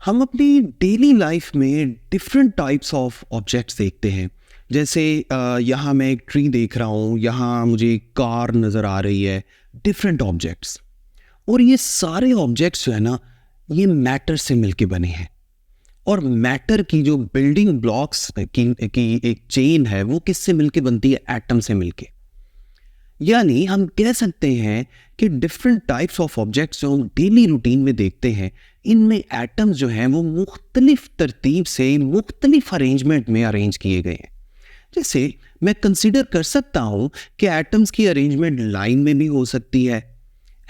हम अपनी daily life में डिफरेंट टाइप्स ऑफ ऑब्जेक्ट्स देखते हैं। जैसे यहाँ मैं एक ट्री देख रहा हूँ, यहाँ मुझे एक कार नज़र आ रही है, डिफरेंट ऑब्जेक्ट्स। और ये सारे ऑब्जेक्ट्स जो है ना, ये मैटर से मिलके बने हैं। और मैटर की जो बिल्डिंग ब्लॉक्स की एक चेन है, वो किससे मिलके बनती है? एटम से मिलके। यानी हम कह सकते हैं कि डिफरेंट टाइप्स ऑफ ऑब्जेक्ट्स जो हम डेली रूटीन में देखते हैं, इनमें एटम्स जो हैं वो मुख्तलिफ तरतीब से मुख्तलिफ अरेंजमेंट में अरेंज किए गए हैं। जैसे मैं कंसिडर कर सकता हूं कि एटम्स की अरेंजमेंट लाइन में भी हो सकती है।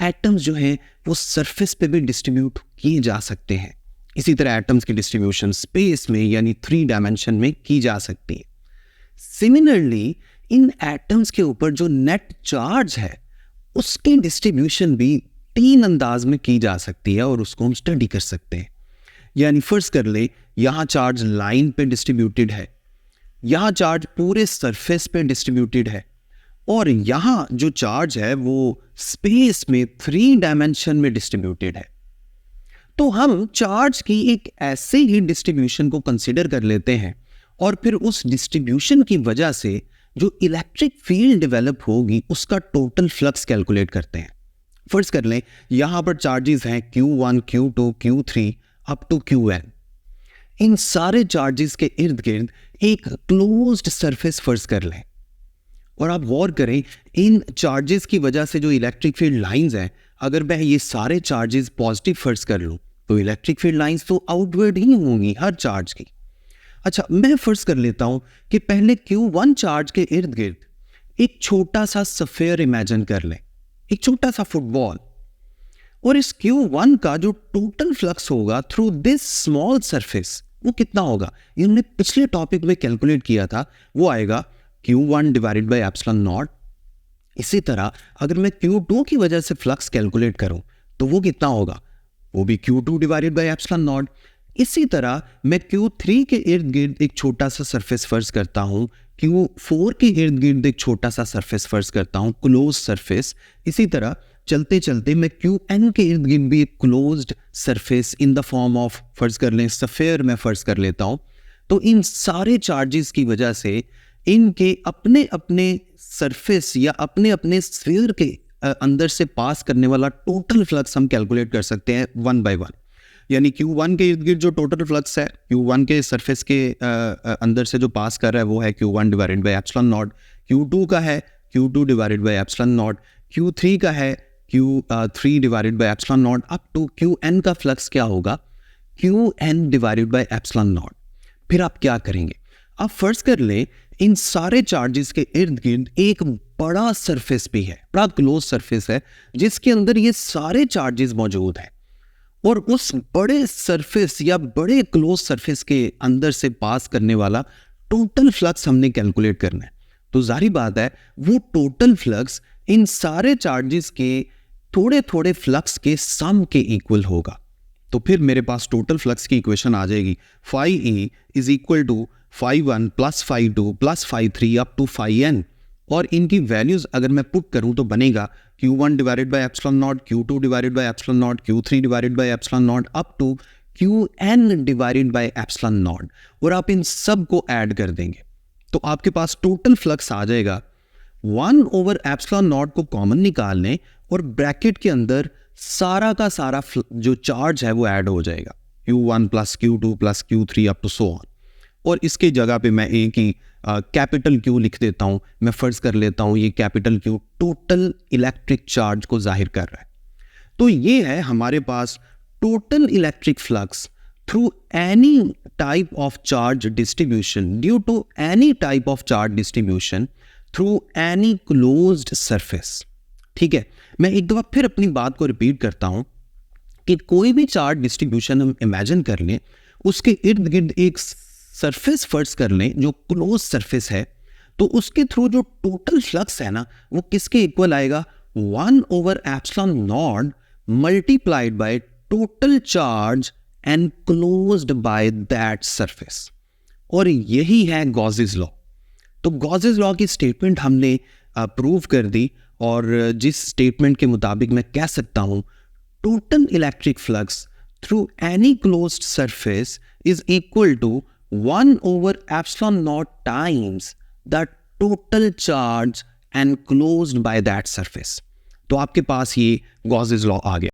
एटम्स जो हैं वो सरफेस पे भी डिस्ट्रीब्यूट किए जा सकते हैं। इसी तरह एटम्स की डिस्ट्रीब्यूशन स्पेस में यानी 3 डायमेंशन में की जा सकती है। सिमिलरली इन एटम्स के ऊपर जो नेट चार्ज है, उसकी डिस्ट्रीब्यूशन भी 3 अंदाज में की जा सकती है और उसको हम स्टडी कर सकते हैं। यानी फर्ज कर ले, यहाँ चार्ज लाइन पे डिस्ट्रीब्यूटेड है, यहाँ चार्ज पूरे सरफेस पे डिस्ट्रीब्यूटेड है, और यहाँ जो चार्ज है वो स्पेस में 3 डायमेंशन में डिस्ट्रीब्यूटेड है। तो हम चार्ज की एक ऐसे ही डिस्ट्रीब्यूशन को कंसिडर कर लेते हैं और फिर उस डिस्ट्रीब्यूशन की वजह से जो इलेक्ट्रिक फील्ड डेवलप होगी उसका टोटल फ्लक्स कैलकुलेट करते हैं। फर्ज कर लें यहां पर चार्जेस हैं Q1, Q2, Q3 up to Qn। इन सारे चार्जेस के इर्द गिर्द एक क्लोज्ड सरफेस फर्ज कर लें और आप गौर करें, इन चार्जेस की वजह से जो इलेक्ट्रिक फील्ड लाइंस हैं, अगर मैं ये सारे चार्जेस पॉजिटिव फर्ज कर लूं तो इलेक्ट्रिक फील्ड लाइंस तो आउटवर्ड ही होंगी हर चार्ज की। अच्छा, मैं फर्ज कर लेता हूं कि पहले Q1 चार्ज के इर्द गिर्द एक छोटा सा सफेयर इमेजिन कर लें, एक छोटा सा फुटबॉल, और इस Q1 का जो टोटल फ्लक्स होगा थ्रू दिस स्मॉल सरफेस वो कितना होगा? ये हमने पिछले टॉपिक में कैलकुलेट किया था, वो आएगा Q1 divided by epsilon not. इसी तरह अगर मैं Q2 की वजह से फ्लक्स कैलकुलेट करूं तो वो कितना होगा? वो भी Q2 divided by epsilon not. इसी तरह मैं Q3 के इर्द गिर्द एक छोटा सा सरफेस फर्ज करता हूं, Q4 के इर्द गिर्द एक छोटा सा सरफेस फर्ज करता हूं, क्लोज सरफेस। इसी तरह चलते चलते मैं Qn के इर्द गिर्द भी एक closed surface in the form of फर्ज कर लें सफेयर में फर्ज कर लेता हूं। तो इन सारे चार्जेस की वजह से इनके अपने अपने सरफेस या अपने अपने स्फीयर के अंदर से पास करने वाला टोटल फ्लक्स हम कैलकुलेट कर सकते हैं 1 बाय 1। यानी Q1 के इर्द गिर्द जो टोटल फ्लक्स है Q1 के सरफेस के अंदर से जो पास कर रहा है वो है Q1 divided by epsilon naught. Q2 का है Q2 divided by epsilon naught. Q3 का है Q3 divided by epsilon naught. Up to Qn का फ्लक्स क्या होगा? Qn divided by epsilon naught. फिर आप क्या करेंगे? आप फर्ज कर ले इन सारे चार्जेस के इर्द गिर्द एक बड़ा सरफेस भी है, बड़ा क्लोज सरफेस है जिसके अंदर ये सारे चार्जेस मौजूद हैं, और उस बड़े सरफेस या बड़े क्लोज सरफेस के अंदर से पास करने वाला टोटल फ्लक्स हमने कैलकुलेट करना है। तो जाहिर बात है वो टोटल फ्लक्स इन सारे चार्जेस के थोड़े थोड़े फ्लक्स के सम के इक्वल होगा। तो फिर मेरे पास टोटल फ्लक्स की इक्वेशन आ जाएगी, phi E is equal to phi1 plus phi2 plus phi3 up to phi n। और इनकी वैल्यूज अगर मैं पुट करूं तो बनेगा Q1 divided by epsilon naught, Q2 divided by epsilon naught, Q3 divided by epsilon naught up to Qn divided by epsilon naught. और आप इन सब को ऐड कर देंगे तो आपके पास टोटल फ्लक्स आ जाएगा 1 ओवर एप्सिलॉन नॉट को कॉमन निकाल लें और ब्रैकेट के अंदर सारा का सारा जो चार्ज है वो ऐड हो जाएगा, Q1 plus Q2 plus Q3 up to so on. और इसके जगह पे मैं एक ही कैपिटल Q लिख देता हूं। मैं फर्ज कर लेता हूं ये capital Q total electric charge को जाहिर कर रहा है। तो ये है हमारे पास total electric flux through any type of charge distribution due to any type of charge distribution through any closed surface. ठीक है, मैं एक दफा फिर अपनी बात को रिपीट करता हूं कि कोई भी चार्ज डिस्ट्रीब्यूशन हम इमेजिन कर लें, उसके इर्द गिर्द एक सरफेस फर्ज कर लें जो क्लोज सरफेस है, तो उसके थ्रू जो टोटल फ्लक्स है ना वो किसके इक्वल आएगा? 1 over epsilon not multiplied by total charge and closed by that surface. और यही है गॉसेस लॉ। तो गॉसेस लॉ की स्टेटमेंट हमने प्रूव कर दी, और जिस स्टेटमेंट के मुताबिक मैं कह सकता हूं total electric flux through any closed surface is equal to 1 over epsilon naught times the total charge enclosed by that surface. तो आपके पास ये गॉसेस लॉ आ गया.